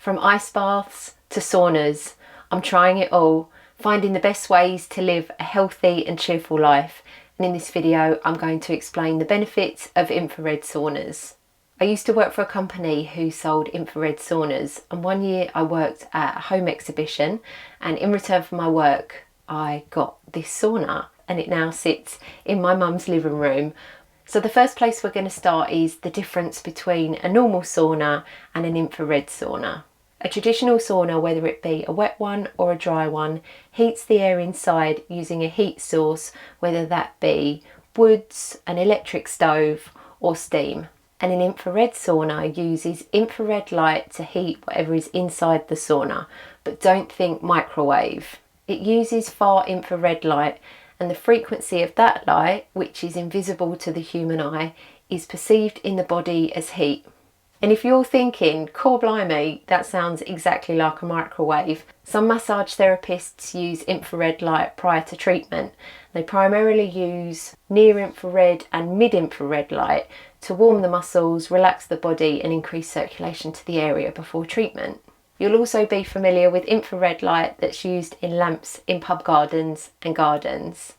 From ice baths to saunas, I'm trying it all, finding the best ways to live a healthy and cheerful life. And in this video, I'm going to explain the benefits of infrared saunas. I used to work for a company who sold infrared saunas, and one year I worked at a home exhibition, and in return for my work, I got this sauna, and it now sits in my mum's living room. So the first place we're going to start is the difference between a normal sauna and an infrared sauna. A traditional sauna, whether it be a wet one or a dry one, heats the air inside using a heat source, whether that be woods, an electric stove or steam. And an infrared sauna uses infrared light to heat whatever is inside the sauna, but don't think microwave. It uses far infrared light, and the frequency of that light, which is invisible to the human eye, is perceived in the body as heat. And if you're thinking, cool blimey, that sounds exactly like a microwave, some massage therapists use infrared light prior to treatment. They primarily use near-infrared and mid-infrared light to warm the muscles, relax the body and increase circulation to the area before treatment. You'll also be familiar with infrared light that's used in lamps in pub gardens and gardens.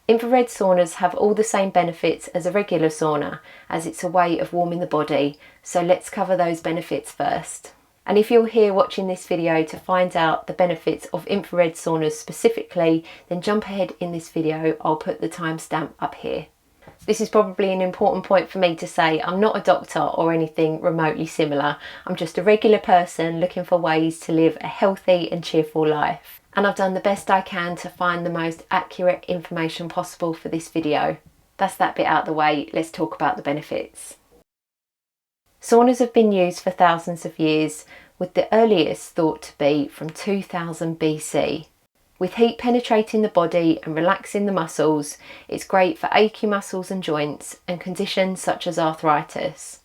Infrared saunas have all the same benefits as a regular sauna, as it's a way of warming the body, so let's cover those benefits first. And if you're here watching this video to find out the benefits of infrared saunas specifically, then jump ahead in this video, I'll put the timestamp up here. This is probably an important point for me to say. I'm not a doctor or anything remotely similar. I'm just a regular person looking for ways to live a healthy and cheerful life. And I've done the best I can to find the most accurate information possible for this video. That's that bit out of the way, let's talk about the benefits. Saunas have been used for thousands of years, with the earliest thought to be from 2000 BC. With heat penetrating the body and relaxing the muscles, it's great for achy muscles and joints and conditions such as arthritis.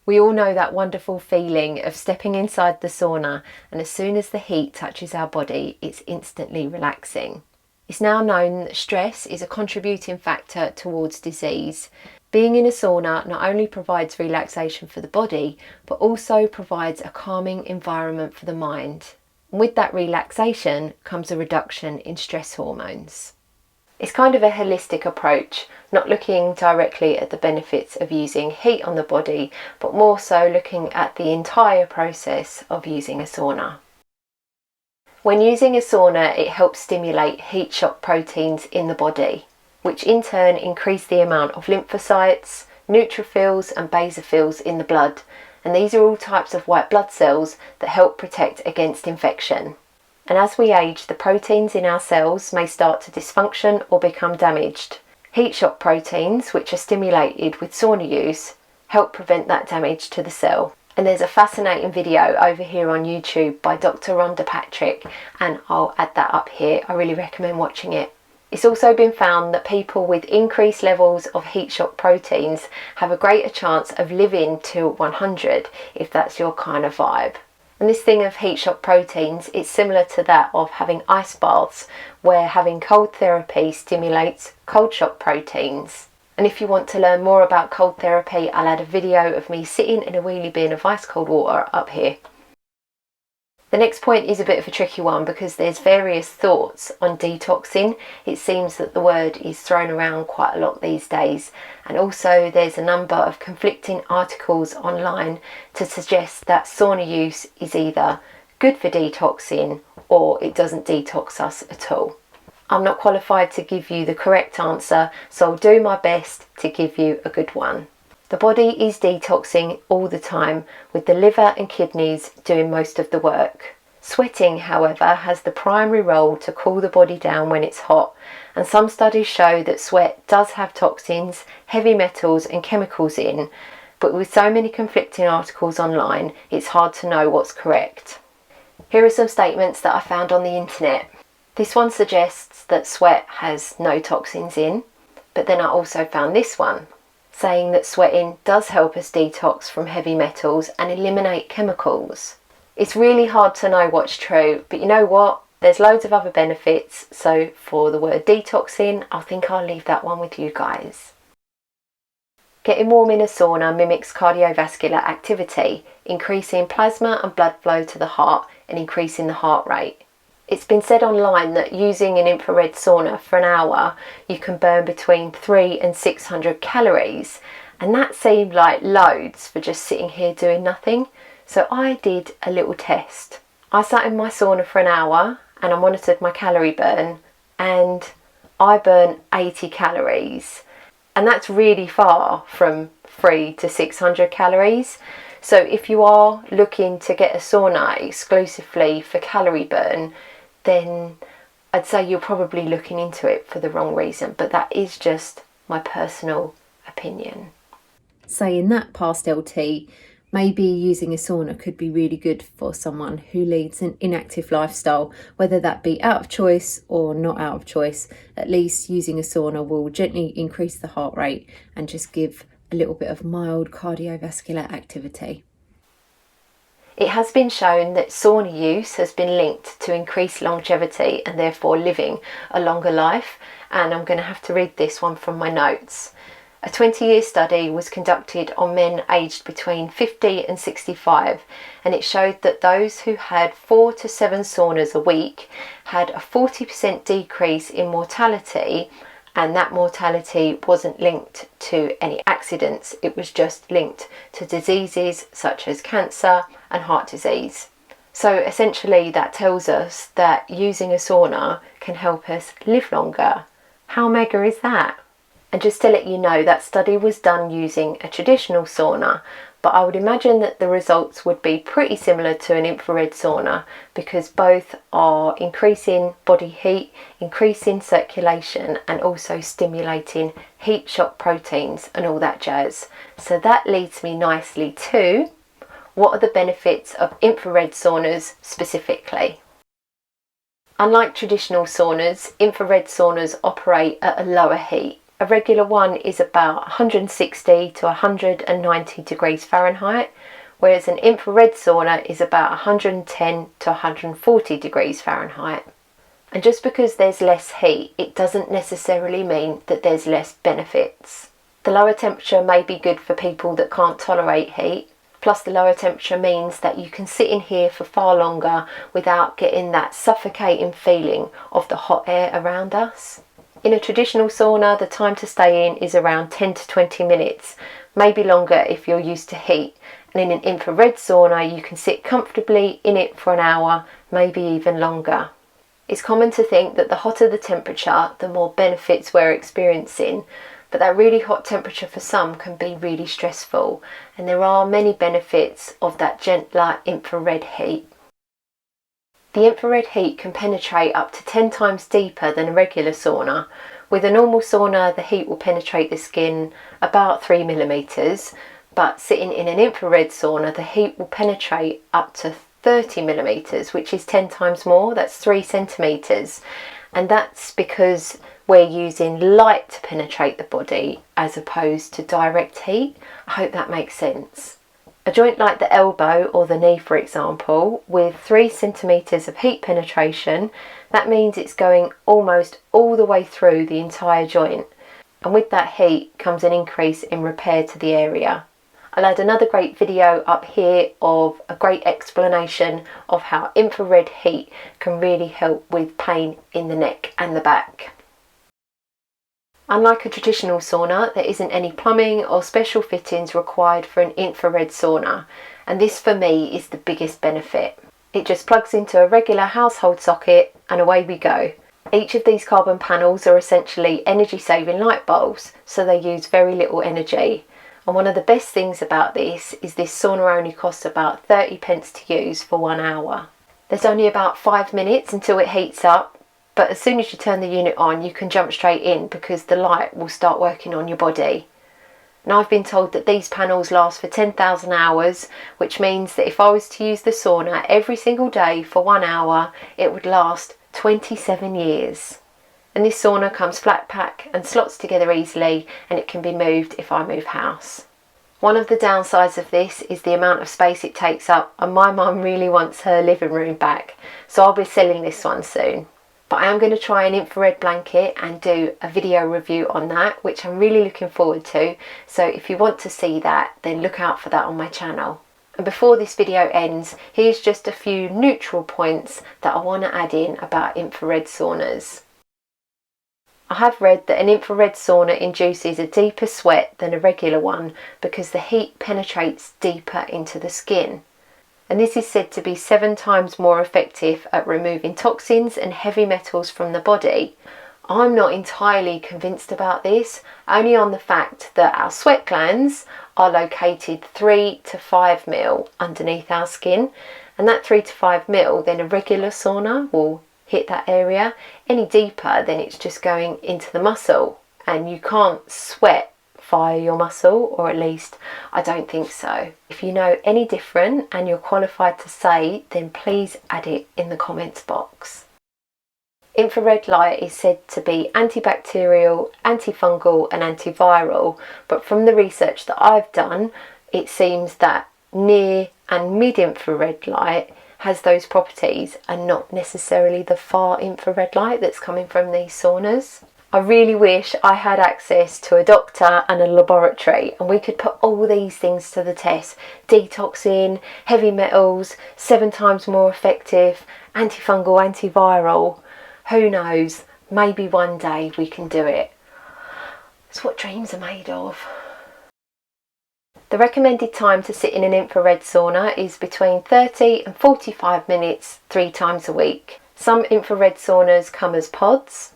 We all know that wonderful feeling of stepping inside the sauna, and as soon as the heat touches our body, it's instantly relaxing. It's now known that stress is a contributing factor towards disease. Being in a sauna not only provides relaxation for the body, but also provides a calming environment for the mind. And with that relaxation comes a reduction in stress hormones. It's kind of a holistic approach, not looking directly at the benefits of using heat on the body, but more so looking at the entire process of using a sauna. When using a sauna, it helps stimulate heat shock proteins in the body, which in turn increase the amount of lymphocytes, neutrophils and basophils in the blood, and these are all types of white blood cells that help protect against infection. And as we age, the proteins in our cells may start to dysfunction or become damaged. Heat shock proteins, which are stimulated with sauna use, help prevent that damage to the cell. And there's a fascinating video over here on YouTube by Dr. Rhonda Patrick, and I'll add that up here. I really recommend watching it. It's also been found that people with increased levels of heat shock proteins have a greater chance of living to 100 if that's your kind of vibe. And this thing of heat shock proteins is similar to that of having ice baths, where having cold therapy stimulates cold shock proteins. And if you want to learn more about cold therapy, I'll add a video of me sitting in a wheelie bin of ice cold water up here. The next point is a bit of a tricky one because there's various thoughts on detoxing. It seems that the word is thrown around quite a lot these days, and also there's a number of conflicting articles online to suggest that sauna use is either good for detoxing or it doesn't detox us at all. I'm not qualified to give you the correct answer, so I'll do my best to give you a good one. The body is detoxing all the time, with the liver and kidneys doing most of the work. Sweating, however, has the primary role to cool the body down when it's hot, and some studies show that sweat does have toxins, heavy metals and chemicals in, but with so many conflicting articles online, it's hard to know what's correct. Here are some statements that I found on the internet. This one suggests that sweat has no toxins in, but then I also found this one, saying that sweating does help us detox from heavy metals and eliminate chemicals. It's really hard to know what's true, but you know what? There's loads of other benefits, so for the word detoxing, I think I'll leave that one with you guys. Getting warm in a sauna mimics cardiovascular activity, increasing plasma and blood flow to the heart and increasing the heart rate. It's been said online that using an infrared sauna for an hour, you can burn between 300 and 600 calories, and that seemed like loads for just sitting here doing nothing. So I did a little test. I sat in my sauna for an hour and I monitored my calorie burn, and I burn 80 calories. And that's really far from 300 to 600 calories. So if you are looking to get a sauna exclusively for calorie burn, then I'd say you're probably looking into it for the wrong reason. But that is just my personal opinion. Saying that, past LT, maybe using a sauna could be really good for someone who leads an inactive lifestyle, whether that be out of choice or not out of choice. At least using a sauna will gently increase the heart rate and just give a little bit of mild cardiovascular activity. It has been shown that sauna use has been linked to increased longevity and therefore living a longer life. And I'm going to have to read this one from my notes. A 20-year study was conducted on men aged between 50 and 65, and it showed that those who had 4 to 7 saunas a week had a 40% decrease in mortality, and that mortality wasn't linked to any accidents, it was just linked to diseases such as cancer and heart disease. So essentially that tells us that using a sauna can help us live longer. How mega is that? And just to let you know, that study was done using a traditional sauna, but I would imagine that the results would be pretty similar to an infrared sauna because both are increasing body heat, increasing circulation, and also stimulating heat shock proteins and all that jazz. So that leads me nicely to, what are the benefits of infrared saunas specifically? Unlike traditional saunas, infrared saunas operate at a lower heat. A regular one is about 160 to 190 degrees Fahrenheit, whereas an infrared sauna is about 110 to 140 degrees Fahrenheit. And just because there's less heat, it doesn't necessarily mean that there's less benefits. The lower temperature may be good for people that can't tolerate heat, plus the lower temperature means that you can sit in here for far longer without getting that suffocating feeling of the hot air around us. In a traditional sauna, the time to stay in is around 10 to 20 minutes, maybe longer if you're used to heat. And in an infrared sauna, you can sit comfortably in it for an hour, maybe even longer. It's common to think that the hotter the temperature, the more benefits we're experiencing, but that really hot temperature for some can be really stressful, and there are many benefits of that gentler infrared heat. The infrared heat can penetrate up to 10 times deeper than a regular sauna. With a normal sauna, the heat will penetrate the skin about 3 millimeters, but sitting in an infrared sauna, the heat will penetrate up to 30 millimeters, which is 10 times more, that's 3 centimeters. And that's because we're using light to penetrate the body as opposed to direct heat. I hope that makes sense. A joint like the elbow or the knee, for example, with 3 centimeters of heat penetration, that means it's going almost all the way through the entire joint. And with that heat comes an increase in repair to the area. I'll add another great video up here of a great explanation of how infrared heat can really help with pain in the neck and the back. Unlike a traditional sauna, there isn't any plumbing or special fittings required for an infrared sauna, and this for me is the biggest benefit. It just plugs into a regular household socket and away we go. Each of these carbon panels are essentially energy saving light bulbs, so they use very little energy. And one of the best things about this is this sauna only costs about 30 pence to use for 1 hour. There's only about 5 minutes until it heats up, but as soon as you turn the unit on, you can jump straight in because the light will start working on your body. Now I've been told that these panels last for 10,000 hours, which means that if I was to use the sauna every single day for 1 hour, it would last 27 years. And this sauna comes flat pack and slots together easily, and it can be moved if I move house. One of the downsides of this is the amount of space it takes up, and my mum really wants her living room back, so I'll be selling this one soon. But I am going to try an infrared blanket and do a video review on that, which I'm really looking forward to. So if you want to see that, then look out for that on my channel. And before this video ends, here's just a few neutral points that I want to add in about infrared saunas. I have read that an infrared sauna induces a deeper sweat than a regular one because the heat penetrates deeper into the skin. And this is said to be 7 times more effective at removing toxins and heavy metals from the body. I'm not entirely convinced about this, only on the fact that our sweat glands are located 3 to 5 mil underneath our skin, and that 3 to 5 mil, then a regular sauna will hit that area. Any deeper, then it's just going into the muscle, and you can't sweat via your muscle, or at least I don't think so. If you know any different and you're qualified to say, then please add it in the comments box. Infrared light is said to be antibacterial, antifungal and antiviral, but from the research that I've done, it seems that near and mid-infrared light has those properties and not necessarily the far infrared light that's coming from these saunas. I really wish I had access to a doctor and a laboratory and we could put all these things to the test. Detoxing, heavy metals, 7 times more effective, antifungal, antiviral. Who knows, maybe one day we can do it. It's what dreams are made of. The recommended time to sit in an infrared sauna is between 30 and 45 minutes 3 times a week. Some infrared saunas come as pods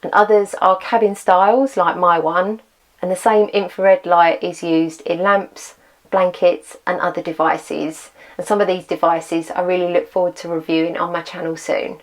and others are cabin styles like my one, and the same infrared light is used in lamps, blankets and other devices, and some of these devices I really look forward to reviewing on my channel soon.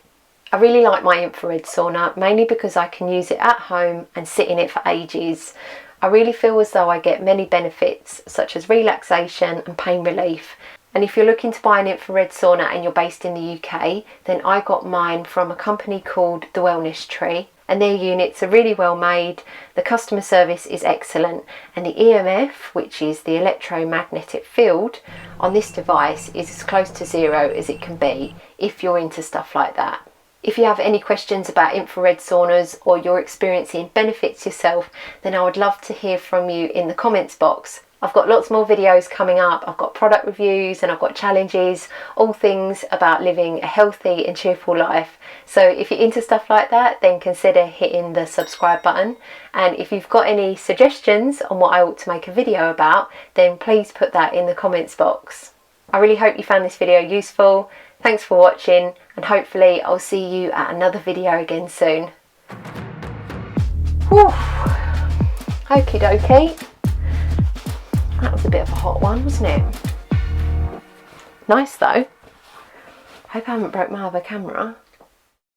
I really like my infrared sauna, mainly because I can use it at home and sit in it for ages. I really feel as though I get many benefits such as relaxation and pain relief. And if you're looking to buy an infrared sauna and you're based in the UK, then I got mine from a company called The Wellness Tree, and their units are really well made, the customer service is excellent, and the EMF, which is the electromagnetic field, on this device is as close to 0 as it can be if you're into stuff like that. If you have any questions about infrared saunas or you're experiencing benefits yourself, then I would love to hear from you in the comments box. I've got lots more videos coming up. I've got product reviews and I've got challenges, all things about living a healthy and cheerful life. So if you're into stuff like that, then consider hitting the subscribe button. And if you've got any suggestions on what I ought to make a video about, then please put that in the comments box. I really hope you found this video useful. Thanks for watching, and hopefully I'll see you at another video again soon. Whew. Okie dokie. That was a bit of a hot one, wasn't it? Nice though. Hope I haven't broke my other camera.